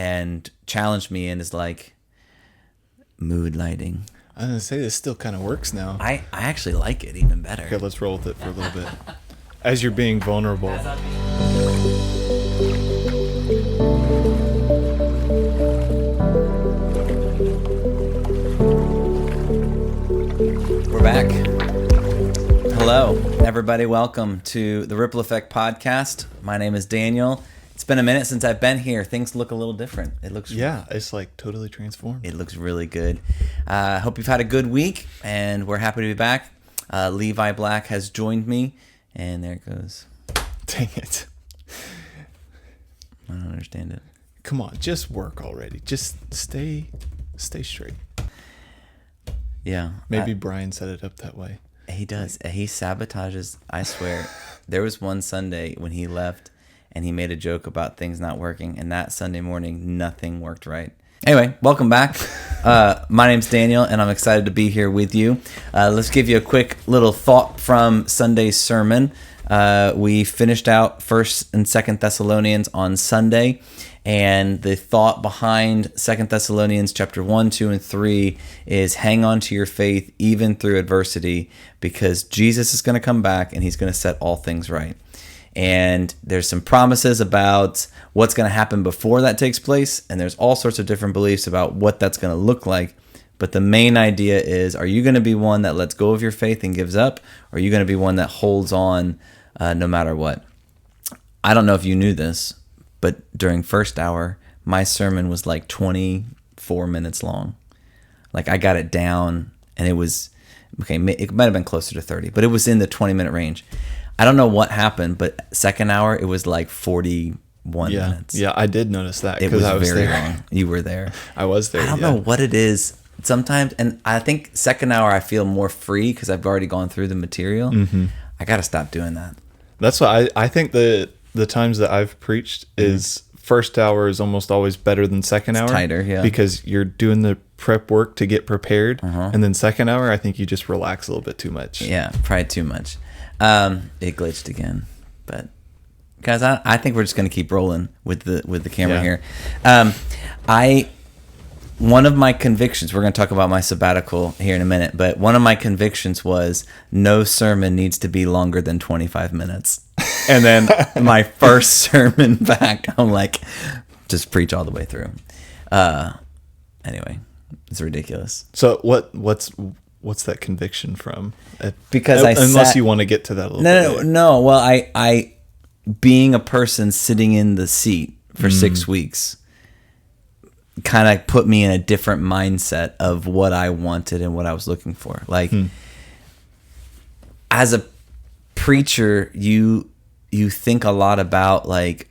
and challenged me in is like mood lighting. I was going to say, this still kind of works now. I actually like it even better. Okay, let's roll with it for a little bit. As you're being vulnerable. We're back. Hello, everybody. Welcome to the Ripple Effect podcast. My name is Daniel. It's been a minute since I've been here. Things look a little different. It's like totally transformed. It looks really good. Hope you've had a good week, and we're happy to be back. Levi Black has joined me, and there it goes. Dang it. I don't understand it. Come on, just work already. Just stay straight. Yeah. Maybe Brian set it up that way. He does. He sabotages. I swear. There was one Sunday when he left and he made a joke about things not working. And that Sunday morning, nothing worked right. Anyway, welcome back. My name's Daniel, and I'm excited to be here with you. Let's give you a quick little thought from Sunday's sermon. We finished out 1st and 2nd Thessalonians on Sunday. And the thought behind 2 Thessalonians chapter 1, 2, and 3 is hang on to your faith even through adversity, because Jesus is going to come back and he's going to set all things right. And there's some promises about what's going to happen before that takes place, and there's all sorts of different beliefs about what that's going to look like. But the main idea is, are you going to be one that lets go of your faith and gives up, or are you going to be one that holds on no matter what? I don't know if you knew this, but during first hour, my sermon was like 24 minutes long. Like I got it down, and it was, okay, it might have been closer to 30, but it was in the 20-minute range. I don't know what happened, but second hour, it was like 41 minutes. Yeah, I did notice that. It was I was very there. long. You were there. I was there, I don't know what it is sometimes, and I think second hour I feel more free because I've already gone through the material. Mm-hmm. I got to stop doing that. That's why I think the times that I've preached is first hour is almost always better than second hour. Tighter, yeah. Because you're doing the prep work to get prepared. And then second hour, I think you just relax a little bit too much. Yeah, probably too much. It glitched again. But guys, I think we're just going to keep rolling with the camera here. One of my convictions, we're going to talk about my sabbatical here in a minute, but one of my convictions was no sermon needs to be longer than 25 minutes. And then my first sermon back, I'm like, just preach all the way through. Anyway, it's ridiculous. So what's that conviction from? Because unless you want to get to that a little bit. No. Well, I being a person sitting in the seat for 6 weeks kind of put me in a different mindset of what I wanted and what I was looking for. Like, as a preacher, you think a lot about like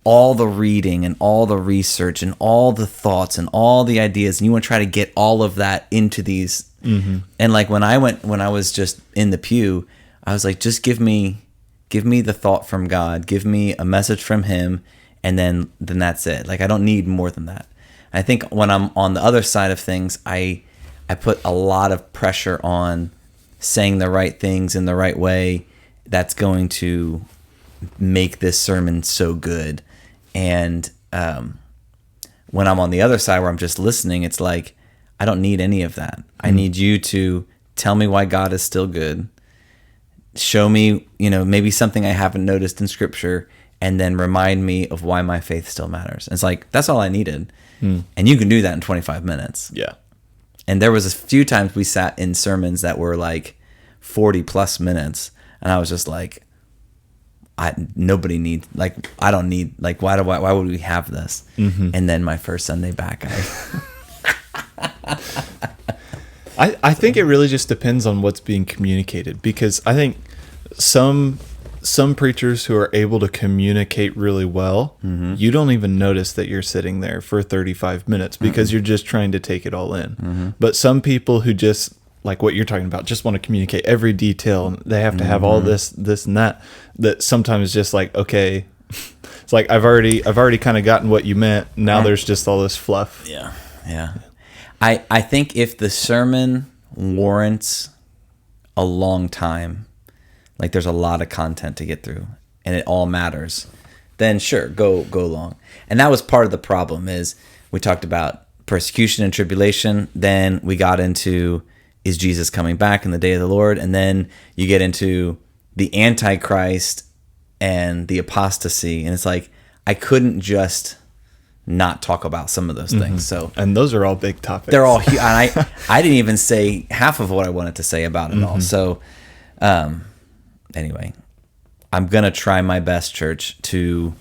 all the reading and all the research and all the thoughts and all the ideas, and you want to try to get all of that into these. And like when I was just in the pew, I was like, just give me the thought from God, give me a message from him, and then that's it. Like I don't need more than that. I think when I'm on the other side of things, I put a lot of pressure on saying the right things in the right way that's going to make this sermon so good. And when I'm on the other side where I'm just listening, it's like, I don't need any of that. I need you to tell me why God is still good. Show me, maybe something I haven't noticed in scripture, and then remind me of why my faith still matters. And it's like, that's all I needed. And you can do that in 25 minutes. Yeah. And there was a few times we sat in sermons that were like 40 plus minutes. And I was just like, I don't need, why would we have this? And then my first Sunday back, I think it really just depends on what's being communicated, because I think some preachers who are able to communicate really well, you don't even notice that you're sitting there for 35 minutes because you're just trying to take it all in. But some people who just, like what you're talking about, just want to communicate every detail, and they have to have all this and that sometimes just like, okay, it's like I've already kind of gotten what you meant. Now there's just all this fluff. Yeah. I think if the sermon warrants a long time, like there's a lot of content to get through and it all matters, then sure, go long. And that was part of the problem. Is we talked about persecution and tribulation, then we got into, is Jesus coming back in the day of the Lord? And then you get into the Antichrist and the apostasy, and it's like I couldn't just not talk about some of those things. So, and those are all big topics. They're all huge. And I didn't even say half of what I wanted to say about it all. So anyway, I'm gonna try my best, church, to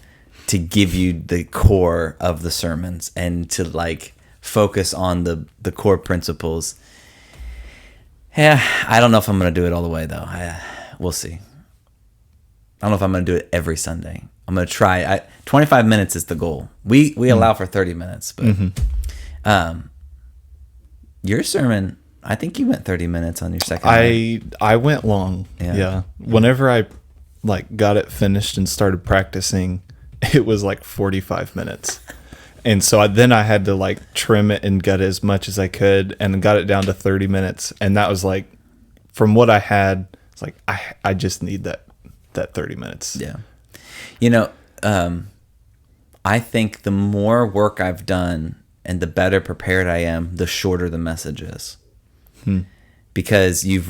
give you the core of the sermons and to like focus on the core principles. Yeah, I don't know if I'm gonna do it all the way though. We'll see. I don't know if I'm gonna do it every Sunday. I'm gonna try. 25 minutes is the goal. We allow for 30 minutes, but your sermon, I think you went 30 minutes on your second. I went long. Yeah. Whenever I like got it finished and started practicing, it was like 45 minutes. And so then I had to like trim it and gut as much as I could, and got it down to 30 minutes. And that was like, from what I had, it's like I just need that 30 minutes. Yeah. You know, I think the more work I've done and the better prepared I am, the shorter the message is. Because you've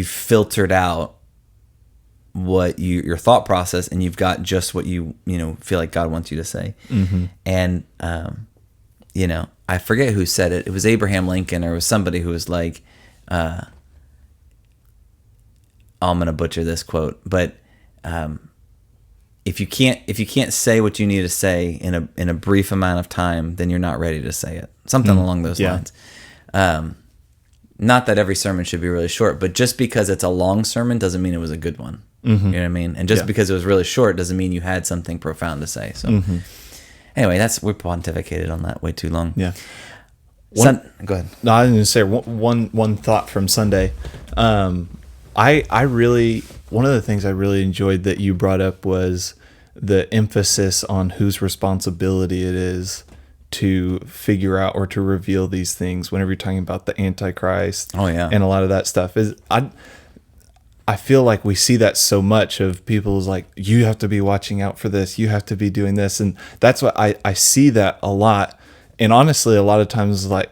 filtered out what your thought process, and you've got just what you feel like God wants you to say. And I forget who said it. It was Abraham Lincoln, or it was somebody who was like, I'm gonna butcher this quote, but if you can't say what you need to say in a brief amount of time, then you're not ready to say it. Something along those lines. Not that every sermon should be really short, but just because it's a long sermon doesn't mean it was a good one. You know what I mean? And just because it was really short doesn't mean you had something profound to say. So anyway, we pontificated on that way too long. Yeah. Go ahead. No, I was going to say one thought from Sunday. I really, one of the things I really enjoyed that you brought up was the emphasis on whose responsibility it is to figure out or to reveal these things whenever you're talking about the Antichrist. Oh, yeah. And a lot of that stuff is, I feel like we see that so much of people's like, you have to be watching out for this, you have to be doing this. And that's what I see that a lot. And honestly, a lot of times, like,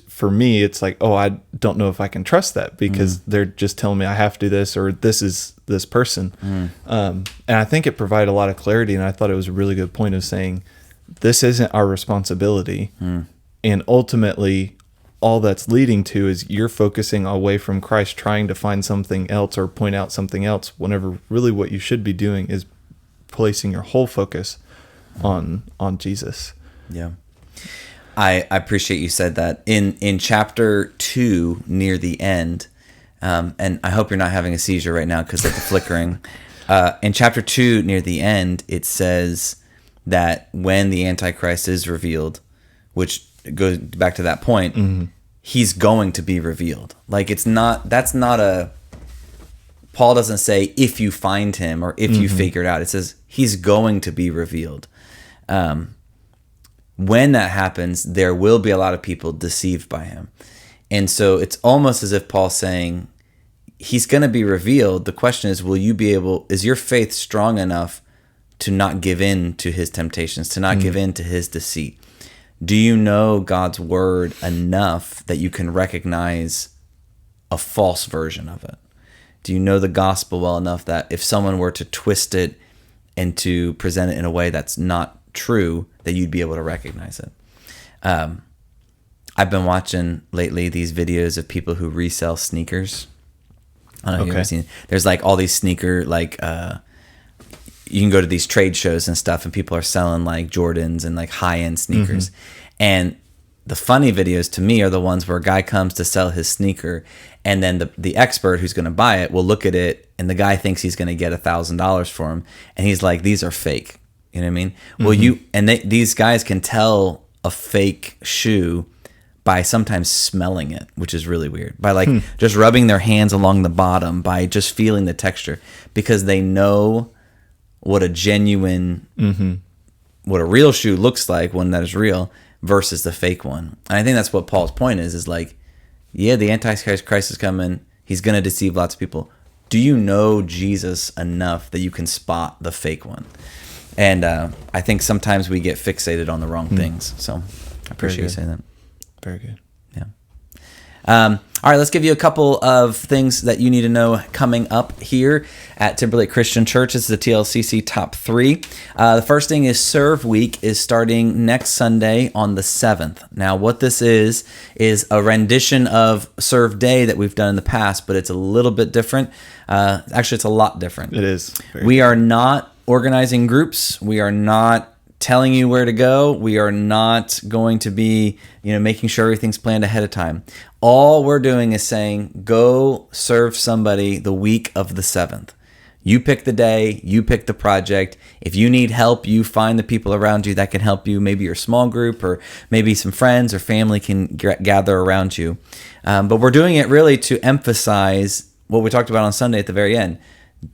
for me, it's like, oh, I don't know if I can trust that, because they're just telling me I have to do this, or this is this person. And I think it provided a lot of clarity. And I thought it was a really good point of saying, this isn't our responsibility. And ultimately, all that's leading to is you're focusing away from Christ, trying to find something else or point out something else, whenever really what you should be doing is placing your whole focus on Jesus. Yeah. I appreciate you said that. In chapter 2, near the end, and I hope you're not having a seizure right now because of the flickering. In chapter 2, near the end, it says that when the Antichrist is revealed, which goes back to that point, he's going to be revealed. Like, Paul doesn't say if you find him or if you figure it out. It says he's going to be revealed. When that happens, there will be a lot of people deceived by him. And so it's almost as if Paul's saying he's going to be revealed. The question is, is your faith strong enough to not give in to his temptations, to not give in to his deceit? Do you know God's word enough that you can recognize a false version of it? Do you know the gospel well enough that if someone were to twist it and to present it in a way that's not true, that you'd be able to recognize it? I've been watching lately these videos of people who resell sneakers. I don't know if you've ever seen it. There's like all these sneaker, like, you can go to these trade shows and stuff, and people are selling like Jordans and like high-end sneakers. And the funny videos to me are the ones where a guy comes to sell his sneaker, and then the expert who's going to buy it will look at it, and the guy thinks he's going to get $1,000 for him, and he's like, these are fake. You know what I mean? Well, these guys can tell a fake shoe by sometimes smelling it, which is really weird. By like just rubbing their hands along the bottom, by just feeling the texture, because they know what a genuine, what a real shoe looks like, one that is real, versus the fake one. And I think that's what Paul's point is like, yeah, the Antichrist is coming. He's going to deceive lots of people. do you know Jesus enough that you can spot the fake one? And I think sometimes we get fixated on the wrong things. So I appreciate you saying that. Very good. Yeah. All right, let's give you a couple of things that you need to know coming up here at Timberlake Christian Church. This is the TLCC Top 3. The first thing is Serve Week is starting next Sunday on the 7th. Now, what this is a rendition of Serve Day that we've done in the past, but it's a little bit different. Actually, it's a lot different. It is. We are not organizing groups. We are not telling you where to go. We are not going to be, making sure everything's planned ahead of time. All we're doing is saying, go serve somebody the week of the 7th. You pick the day, you pick the project. If you need help, you find the people around you that can help you. Maybe your small group, or maybe some friends or family can gather around you. But we're doing it really to emphasize what we talked about on Sunday at the very end.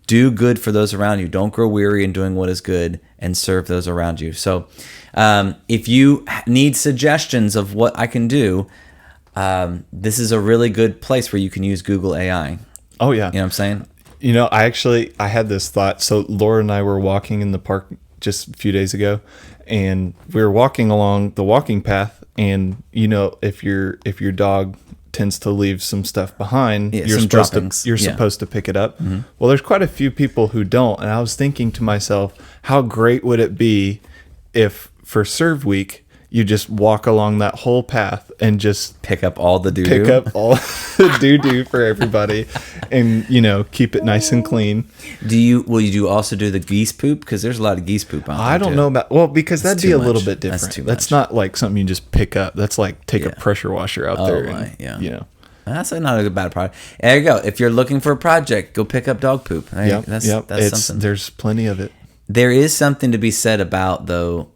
Do good for those around you. Don't grow weary in doing what is good, and serve those around you. So if you need suggestions of what I can do, this is a really good place where you can use Google AI. Oh, yeah. You know what I'm saying? I had this thought. So Laura and I were walking in the park just a few days ago, and we were walking along the walking path. And, if your dog tends to leave some stuff behind, you're supposed to pick it up. Mm-hmm. Well, there's quite a few people who don't. And I was thinking to myself, how great would it be if for Serve Week, you just walk along that whole path and just pick up all the doo-doo. Pick up all the doo-doo for everybody, and keep it nice and clean. Will you also do the geese poop? Because there's a lot of geese poop out there. I don't know about because that'd be a little bit different. That's not like something you just pick up. That's like take a pressure washer out there. That's not a bad product. There you go. If you're looking for a project, go pick up dog poop. Right? That's something. There's plenty of it. There is something to be said about, though,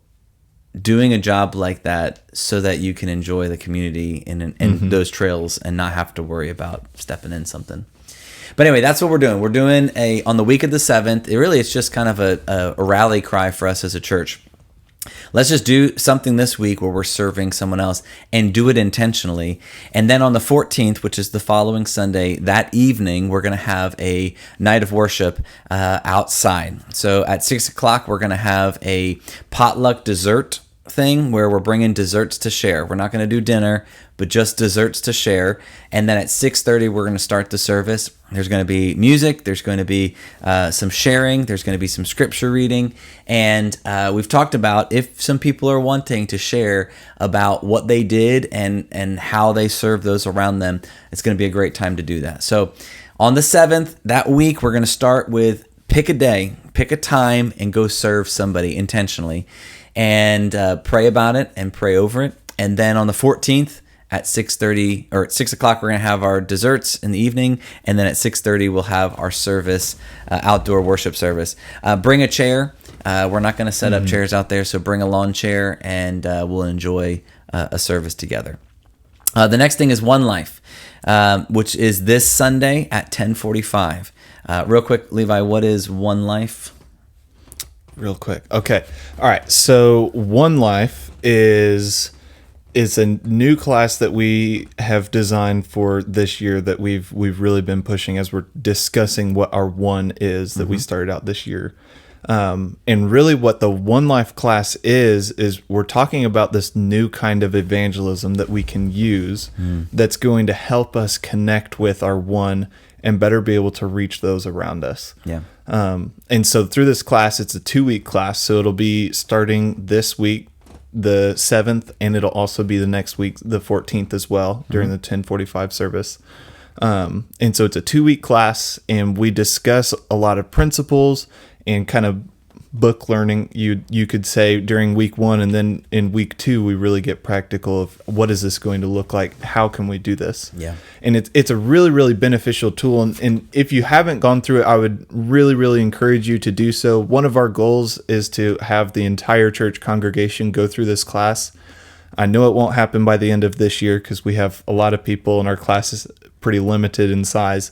doing a job like that so that you can enjoy the community and those trails and not have to worry about stepping in something. But anyway, that's what we're doing. We're doing on the week of the 7th. It's just kind of a rally cry for us as a church. Let's just do something this week where we're serving someone else, and do it intentionally. And then on the 14th, which is the following Sunday, that evening, we're going to have a night of worship outside. So at 6 o'clock, we're going to have a potluck dessert thing where we're bringing desserts to share. We're not going to do dinner, but just desserts to share. And then at 6:30, we're going to start the service. There's going to be music. There's going to be some sharing. There's going to be some scripture reading. And we've talked about if some people are wanting to share about what they did and how they serve those around them, it's going to be a great time to do that. So on the 7th, that week, we're going to start with pick a day, pick a time, and go serve somebody intentionally. And pray about it and pray over it. And then on the 14th at 6:30 or at 6 o'clock, we're going to have our desserts in the evening. And then at 6:30, we'll have our service, outdoor worship service. Bring a chair. We're not going to set up chairs out there, so bring a lawn chair, and we'll enjoy a service together. The next thing is One Life, which is this Sunday at 10:45. Real quick, Levi, what is One Life? Real quick. Okay. All right. So One Life is a new class that we have designed for this year that we've really been pushing as we're discussing what our one is that we started out this year. And really what the One Life class is we're talking about this new kind of evangelism that we can use that's going to help us connect with our one and better be able to reach those around us. Yeah. And so through this class, it's a 2-week class. So it'll be starting this week, the 7th, and it'll also be the next week, the 14th as well, during the 10:45 service. And so it's a 2-week class, and we discuss a lot of principles and kind of book learning, you could say, during week 1, and then in week 2 we really get practical of what is this going to look like, how can we do this. And it's a really, really beneficial tool, and if you haven't gone through it, I would really, really encourage you to do so. One of our goals is to have the entire church congregation go through this class. I know it won't happen by the end of this year because we have a lot of people and our class is pretty limited in size.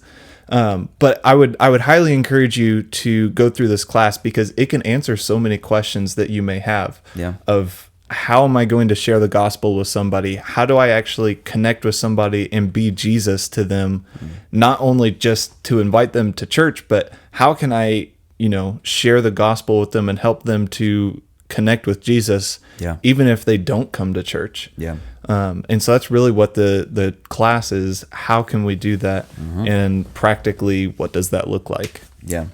But I would highly encourage you to go through this class because it can answer so many questions that you may have of how am I going to share the gospel with somebody? How do I actually connect with somebody and be Jesus to them? Not only just to invite them to church, but how can I, share the gospel with them and help them to connect with Jesus, even if they don't come to church? Yeah. And so that's really what the class is. How can we do that? And practically, what does that look like? Yeah.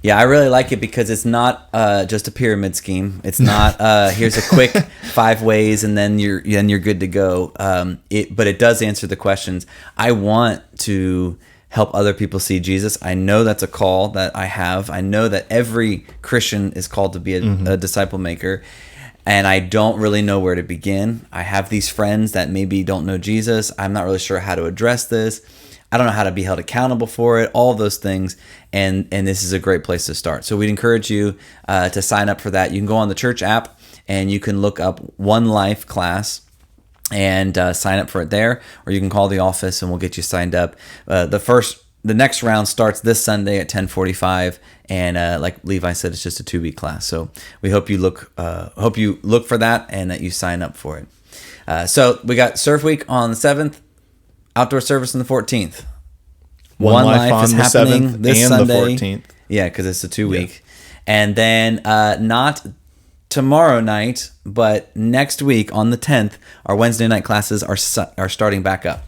Yeah, I really like it because it's not just a pyramid scheme. It's not here's a quick 5 ways and then you're good to go. But it does answer the questions. I want to help other people see Jesus. I know that's a call that I have. I know that every Christian is called to be a disciple maker. And I don't really know where to begin. I have these friends that maybe don't know Jesus. I'm not really sure how to address this. I don't know how to be held accountable for it, all those things. And this is a great place to start. So we'd encourage you to sign up for that. You can go on the church app and you can look up One Life class and sign up for it there. Or you can call the office and we'll get you signed up. The next round starts this Sunday at 10:45, and like Levi said, it's just a 2-week class. So we hope you look for that and that you sign up for it. So we got Surf Week on the 7th, outdoor service on the 14th. One Life on is the happening 7th this and Sunday. The 14th. Yeah, because it's a 2-week, and then not tomorrow night, but next week on the 10th, our Wednesday night classes are starting back up.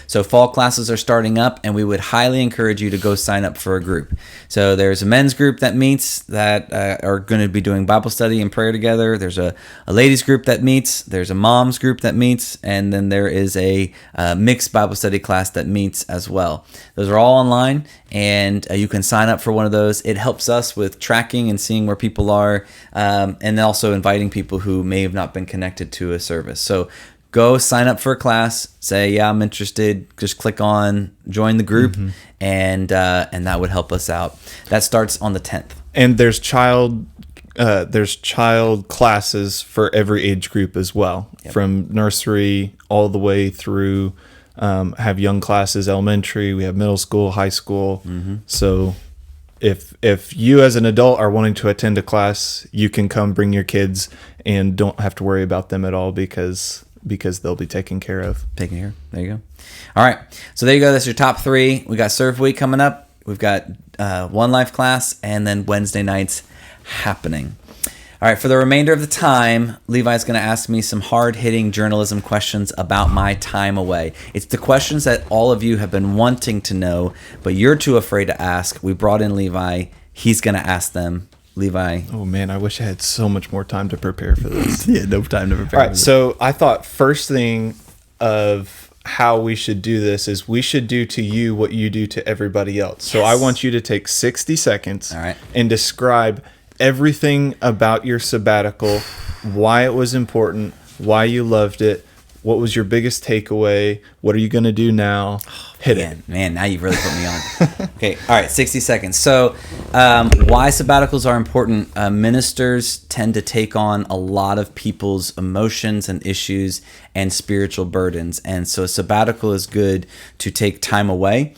So fall classes are starting up, and we would highly encourage you to go sign up for a group. So there's a men's group that meets that are going to be doing Bible study and prayer together. There's a ladies group that meets. There's a moms group that meets. And then there is a mixed Bible study class that meets as well. Those are all online, and you can sign up for one of those. It helps us with tracking and seeing where people are, and also inviting people who may have not been connected to a service. So go sign up for a class, say, yeah, I'm interested. Just click on join the group, and that would help us out. That starts on the 10th. And there's child classes for every age group as well, from nursery all the way through. Have young classes, elementary. We have middle school, high school. So if you as an adult are wanting to attend a class, you can come bring your kids and don't have to worry about them at all because they'll be taken care of. Taken care of. There you go. All right. So there you go. That's your top 3. We got Surf Week coming up. We've got One Life class, and then Wednesday nights happening. All right. For the remainder of the time, Levi's going to ask me some hard-hitting journalism questions about my time away. It's the questions that all of you have been wanting to know, but you're too afraid to ask. We brought in Levi. He's going to ask them. Levi. Oh man, I wish I had so much more time to prepare for this. Yeah, no time to prepare. All right, so I thought first thing of how we should do this is we should do to you what you do to everybody else. So I want you to take 60 seconds and describe everything about your sabbatical, why it was important, why you loved it, what was your biggest takeaway, what are you going to do now? Hit it. Man, now you've really put me on. Okay, all right, 60 seconds. So why sabbaticals are important. Ministers tend to take on a lot of people's emotions and issues and spiritual burdens. And so a sabbatical is good to take time away.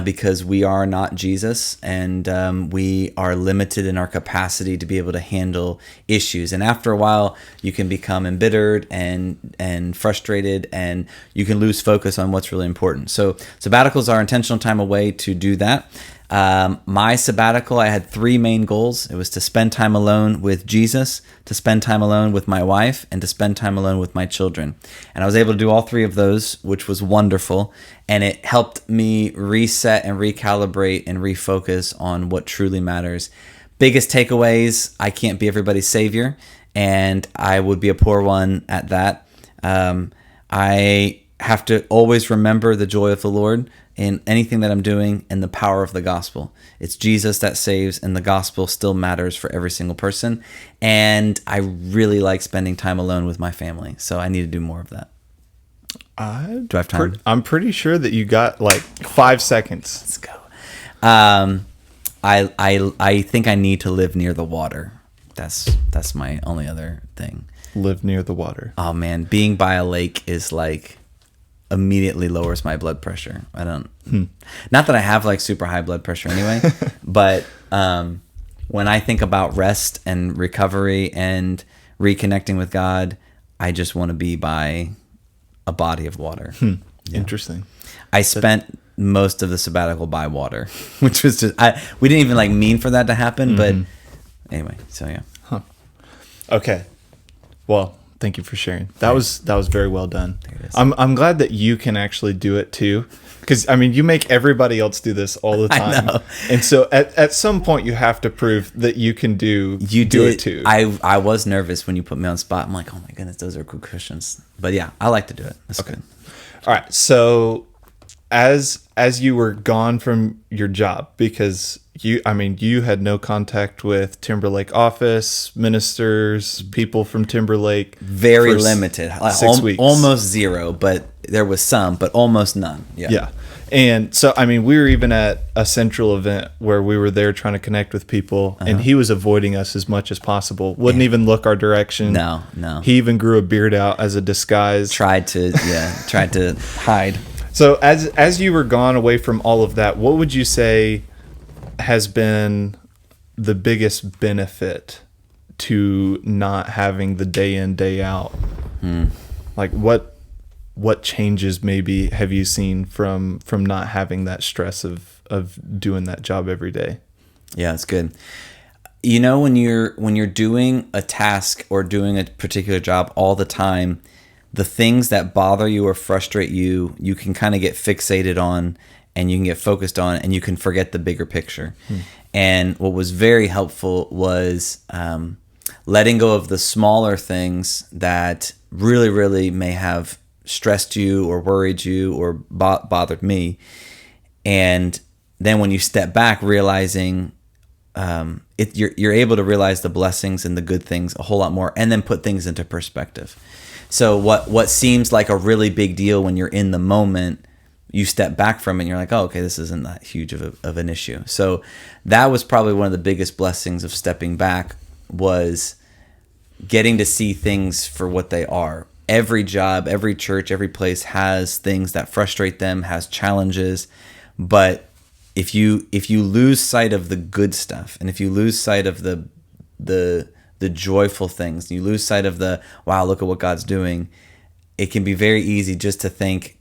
Because we are not Jesus, and we are limited in our capacity to be able to handle issues. And after a while, you can become embittered and frustrated, and you can lose focus on what's really important. So sabbaticals are intentional time away to do that. My sabbatical, I had 3 main goals. It was to spend time alone with Jesus, to spend time alone with my wife, and to spend time alone with my children. And I was able to do all 3 of those, which was wonderful. And it helped me reset and recalibrate and refocus on what truly matters. Biggest takeaways: I can't be everybody's savior, and I would be a poor one at that. I have to always remember the joy of the Lord in anything that I'm doing and the power of the gospel. It's Jesus that saves, and the gospel still matters for every single person. And I really like spending time alone with my family, so I need to do more of that. Do I have time? I'm pretty sure that you got like 5 seconds. Let's go. I think I need to live near the water. That's my only other thing. Live near the water. Oh man, being by a lake is like immediately lowers my blood pressure. I don't not that I have like super high blood pressure anyway, but when I think about rest and recovery and reconnecting with God. I just want to be by a body of water. Yeah. Interesting. I spent most of the sabbatical by water, which was just we didn't even like mean for that to happen, but anyway. So yeah. Okay. Well, thank you for sharing. That was very well done. I'm glad that you can actually do it too, because I mean you make everybody else do this all the time, I know. And so at some point you have to prove that you can do it too. I was nervous when you put me on the spot. I'm like, oh my goodness, those are good questions. But yeah, I like to do it. That's good. All right. So as you were gone from your job, because you had no contact with Timberlake office, ministers, people from Timberlake. Very limited. 6 weeks. Almost zero, but there was some, but almost none. Yeah. Yeah. And so, I mean, we were even at a central event where we were there trying to connect with people, and he was avoiding us as much as possible. Wouldn't even look our direction. No. He even grew a beard out as a disguise. Tried to hide. So as you were gone away from all of that, what would you say has been the biggest benefit to not having the day in, day out? Like what changes maybe have you seen from not having that stress of doing that job every day? Yeah, it's good. You know, when you're doing a task or doing a particular job all the time, the things that bother you or frustrate you, you can kind of get fixated on and you can get focused on and you can forget the bigger picture. And what was very helpful was letting go of the smaller things that really, really may have stressed you or worried you or bothered me. And then when you step back, realizing you're able to realize the blessings and the good things a whole lot more, and then put things into perspective. So what seems like a really big deal when you're in the moment, you step back from it and you're like, oh, okay, this isn't that huge of an issue. So that was probably one of the biggest blessings of stepping back, was getting to see things for what they are. Every job, every church, every place has things that frustrate them, has challenges. But if you lose sight of the good stuff, and if you lose sight of the joyful things, you lose sight of the, wow, look at what God's doing, it can be very easy just to think,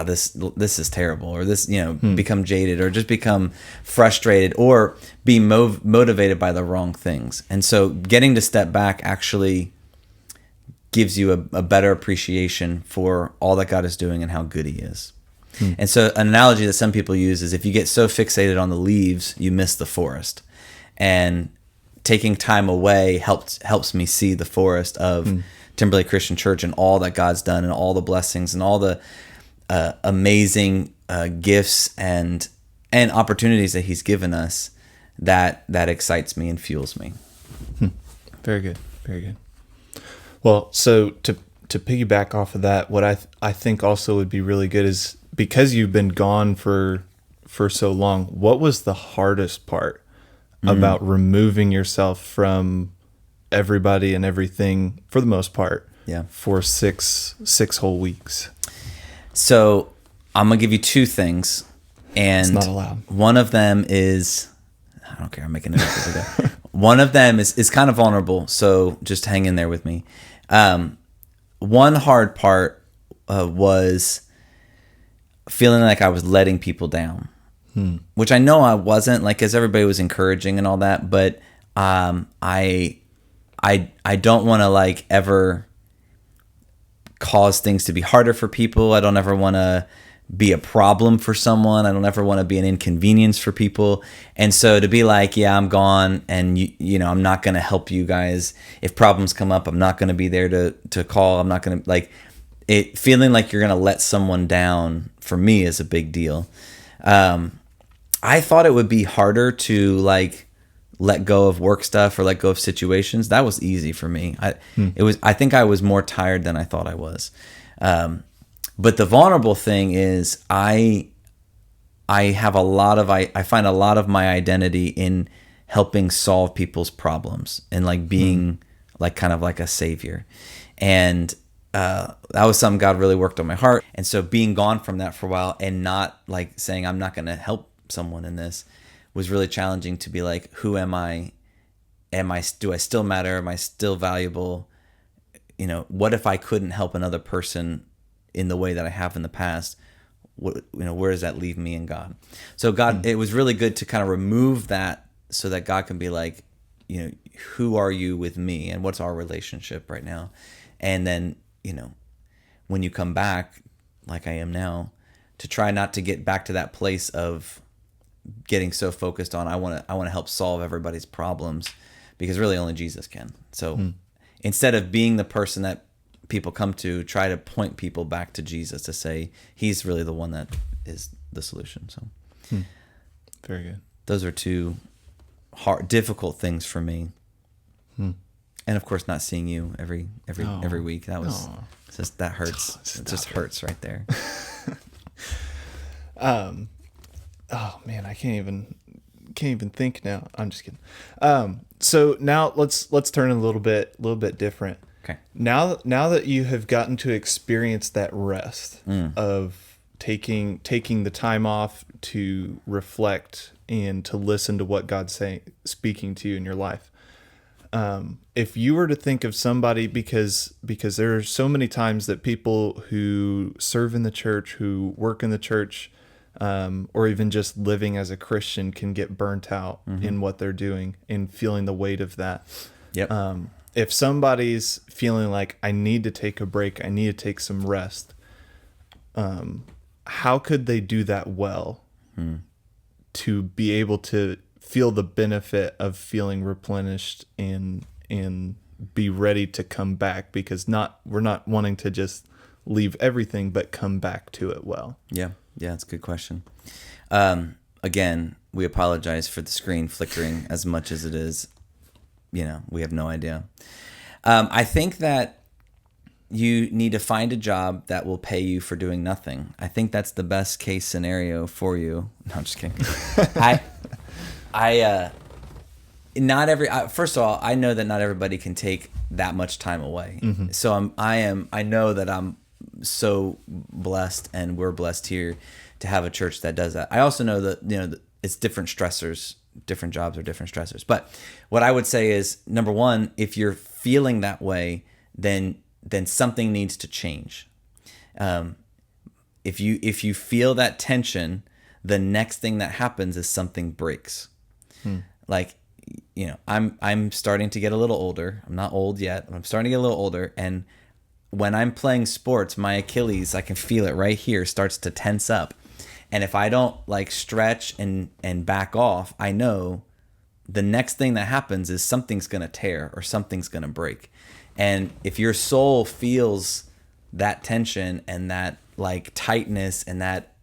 this is terrible, or this, become jaded, or just become frustrated, or be motivated by the wrong things. And so getting to step back actually gives you a better appreciation for all that God is doing and how good he is. And so an analogy that some people use is, if you get so fixated on the leaves, you miss the forest. And taking time away helps me see the forest of Timberlake Christian Church and all that God's done and all the blessings and all the amazing gifts and opportunities that he's given us that excites me and fuels me. Very good. Very good. Well, so to piggyback off of that, what I think also would be really good is, because you've been gone for so long, what was the hardest part about removing yourself from everybody and everything, for the most part, for six whole weeks? So I'm gonna give you two things, and it's not allowed. One of them is, I don't care, I'm making it up as I go. One of them is kind of vulnerable, so just hang in there with me. One hard part was feeling like I was letting people down, which I know I wasn't, like, because everybody was encouraging and all that, but I don't want to like ever cause things to be harder for people. I don't ever want to be a problem for someone. I don't ever want to be an inconvenience for people. And so to be like, yeah, I'm gone, and you know, I'm not going to help you guys. If problems come up, I'm not going to be there to call. I'm not going to, like, it feeling like you're going to let someone down for me is a big deal. I thought it would be harder to like let go of work stuff or let go of situations. That was easy for me. I think I was more tired than I thought I was. But the vulnerable thing is I find a lot of my identity in helping solve people's problems and like being like kind of like a savior. And that was something God really worked on my heart. And so being gone from that for a while and not like saying I'm not going to help someone in this was really challenging, to be like, who am I? do I still matter? Am I still valuable? You know, what if I couldn't help another person in the way that I have in the past? Where does that leave me and God? So God, it was really good to kind of remove that so that God can be like, you know, who are you with me and what's our relationship right now? And then, you know, when you come back, like I am now, to try not to get back to that place of getting so focused on, I want to help solve everybody's problems, because really only Jesus can. So instead of being the person that people come to, try to point people back to Jesus to say he's really the one that is the solution. So very good. Those are two difficult things for me. And of course, not seeing you every week, that was just, that hurts. It just hurts right there. Oh man, I can't even think now. I'm just kidding. So now let's turn a little bit different. Okay. Now that you have gotten to experience that rest of taking the time off to reflect and to listen to what God's speaking to you in your life. If you were to think of somebody, because there are so many times that people who serve in the church, who work in the church, or even just living as a Christian can get burnt out in what they're doing and feeling the weight of that. Yep. If somebody's feeling like, I need to take a break, I need to take some rest, how could they do that well to be able to feel the benefit of feeling replenished and be ready to come back? Because we're not wanting to just leave everything, but come back to it well. Yeah, that's a good question. Again, we apologize for the screen flickering as much as it is. You know, we have no idea. I think that you need to find a job that will pay you for doing nothing. I think that's the best case scenario for you. No, I'm just kidding. First of all, I know that not everybody can take that much time away. So I know that I'm so blessed, and we're blessed here to have a church that does that. I also know that, you know, it's different stressors. Different jobs are different stressors. But what I would say is, number one, if you're feeling that way, then something needs to change. If you feel that tension, the next thing that happens is something breaks. Like, you know, I'm starting to get a little older. I'm not old yet, but I'm starting to get a little older. And when I'm playing sports, my Achilles, I can feel it right here, starts to tense up. And if I don't like stretch and back off, I know the next thing that happens is something's going to tear or something's going to break. And if your soul feels that tension and that like tightness and that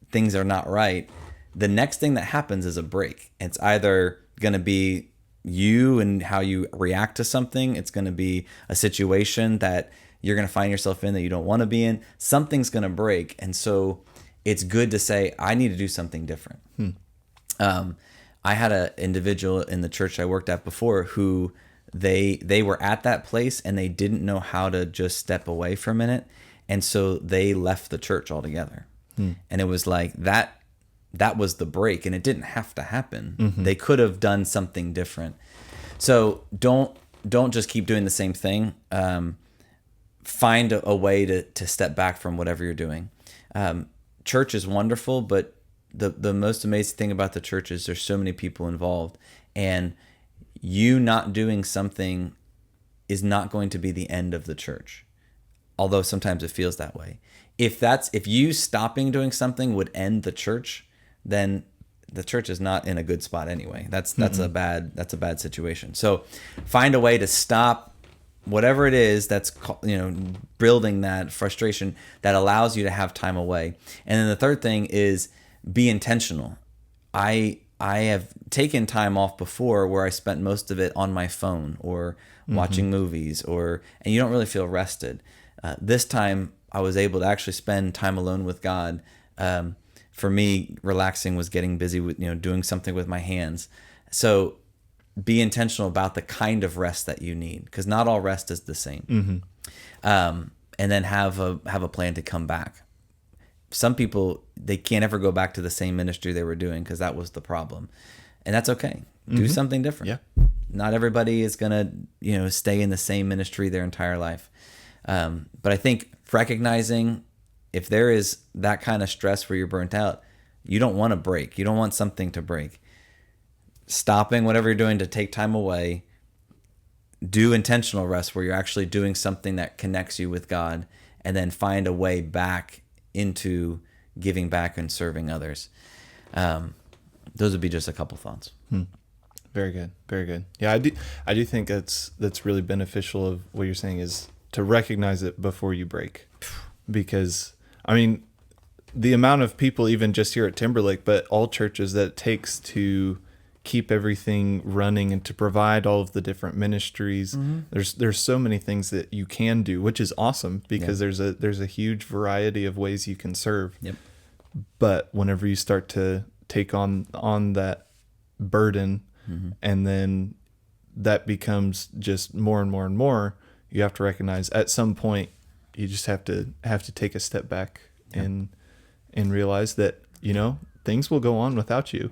things are not right, the next thing that happens is a break. It's either going to be you and how you react to something. It's going to be a situation that you're going to find yourself in that you don't want to be in. Something's going to break. And so it's good to say, I need to do something different. I had an individual in the church I worked at before who they were at that place and they didn't know how to just step away for a minute. And so they left the church altogether. And it was like that was the break, and it didn't have to happen. They could have done something different. So don't just keep doing the same thing. Find a way to step back from whatever you're doing. Church is wonderful, but the most amazing thing about the church is there's so many people involved, and you not doing something is not going to be the end of the church. Although sometimes it feels that way. If you stopping doing something would end the church, then the church is not in a good spot anyway. That's a bad situation. So find a way to stop whatever it is that's, you know, building that frustration that allows you to have time away. And then the third thing is be intentional. I have taken time off before where I spent most of it on my phone or watching movies, and you don't really feel rested. This time I was able to actually spend time alone with God. For me, relaxing was getting busy with, you know, doing something with my hands. So be intentional about the kind of rest that you need, because not all rest is the same. And then have a plan to come back. Some people, they can't ever go back to the same ministry they were doing because that was the problem, and that's okay. Do something different. Yeah. Not everybody is gonna, stay in the same ministry their entire life. But I think recognizing if there is that kind of stress where you're burnt out, you don't want to break. You don't want something to break. Stopping whatever you're doing to take time away, do intentional rest where you're actually doing something that connects you with God, and then find a way back into giving back and serving others. Those would be just a couple thoughts. Very good. Very good. Yeah, I do think that's really beneficial of what you're saying, is to recognize it before you break. Because, I mean, the amount of people, even just here at Timberlake, but all churches, that it takes to keep everything running and to provide all of the different ministries. There's so many things that you can do, which is awesome, because there's a huge variety of ways you can serve. Yep. But whenever you start to take on that burden, and then that becomes just more and more and more, you have to recognize at some point you just have to take a step back and realize that, things will go on without you.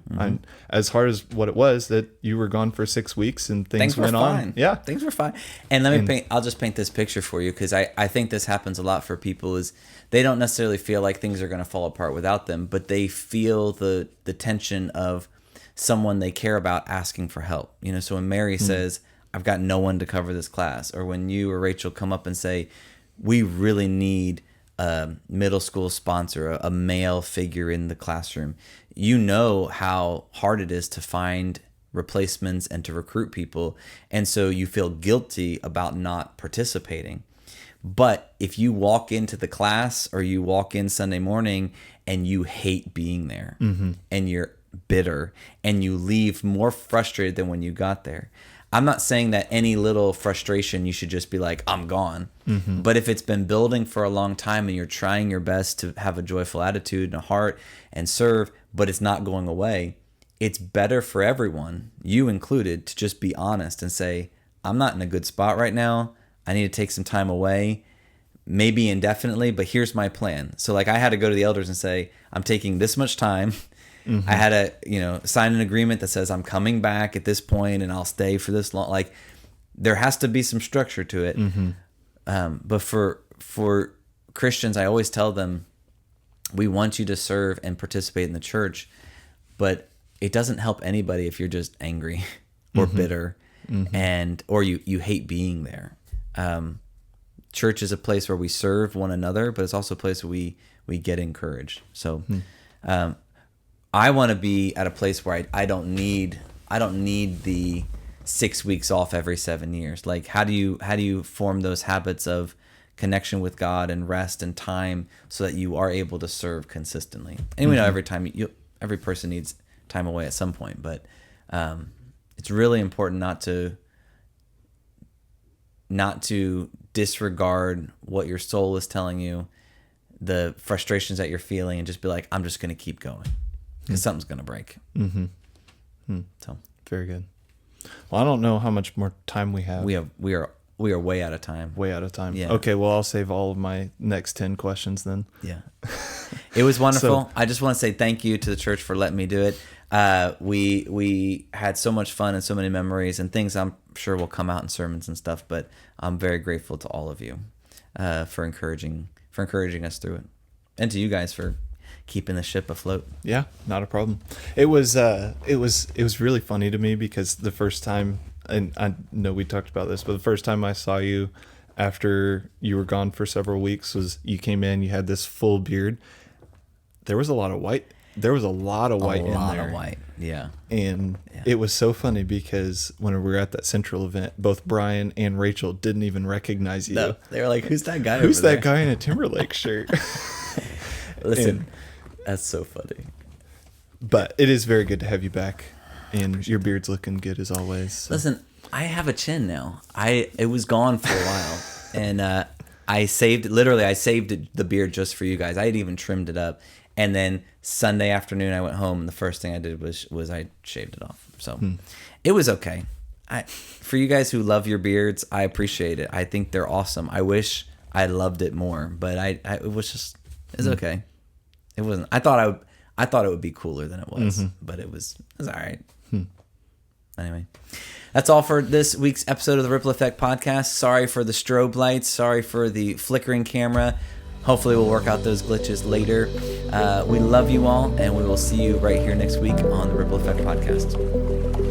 As hard as what it was that you were gone for 6 weeks and things went on. Yeah. Things were fine. And I'll just paint this picture for you, because I think this happens a lot for people, is they don't necessarily feel like things are going to fall apart without them, but they feel the tension of someone they care about asking for help. So when Mary says, I've got no one to cover this class, or when you or Rachel come up and say, we really need a middle school sponsor, a male figure in the classroom, how hard it is to find replacements and to recruit people. And so you feel guilty about not participating. But if you walk into the class, or you walk in Sunday morning and you hate being there, and you're bitter, and you leave more frustrated than when you got there. I'm not saying that any little frustration you should just be like, I'm gone. But if it's been building for a long time and you're trying your best to have a joyful attitude and a heart and serve, but it's not going away, it's better for everyone, you included, to just be honest and say, I'm not in a good spot right now. I need to take some time away, maybe indefinitely, but here's my plan. So I had to go to the elders and say, I'm taking this much time. I had to, sign an agreement that says I'm coming back at this point and I'll stay for this long. There has to be some structure to it. But for Christians, I always tell them, we want you to serve and participate in the church, but it doesn't help anybody if you're just angry or bitter or you hate being there. Church is a place where we serve one another, but it's also a place where we get encouraged. So, I want to be at a place where I don't need the 6 weeks off every 7 years. How do you form those habits of connection with God and rest and time so that you are able to serve consistently? And we know every person needs time away at some point, but it's really important not to disregard what your soul is telling you, the frustrations that you're feeling, and just be like, I'm just going to keep going. Because something's going to break. So very good. Well, I don't know how much more time we have. We are way out of time. Way out of time. Yeah. Okay. Well, I'll save all of my next 10 questions then. Yeah. It was wonderful. I just want to say thank you to the church for letting me do it. We had so much fun and so many memories and things I'm sure will come out in sermons and stuff. But I'm very grateful to all of you for encouraging us through it, and to you guys for keeping the ship afloat. Yeah, not a problem. It was really funny to me, because the first time, and I know we talked about this, but the first time I saw you after you were gone for several weeks was you came in, you had this full beard. There was a lot of white. There was a lot of white in there. A lot of white, yeah. And it was so funny because when we were at that Central event, both Brian and Rachel didn't even recognize you. No, they were like, "Who's that guy? Who's that guy in a Timberlake shirt?" Listen. That's so funny. But it is very good to have you back, and your beard's looking good as always. So. Listen, I have a chin now. It was gone for a while, and I saved the beard just for you guys. I had even trimmed it up, and then Sunday afternoon I went home, and the first thing I did was I shaved it off. So it was okay. For you guys who love your beards, I appreciate it. I think they're awesome. I wish I loved it more, but it's okay. It wasn't. I thought it would be cooler than it was, but it was all right. Anyway, that's all for this week's episode of the Ripple Effect Podcast. Sorry for the strobe lights. Sorry for the flickering camera. Hopefully we'll work out those glitches later. We love you all, and we will see you right here next week on the Ripple Effect Podcast.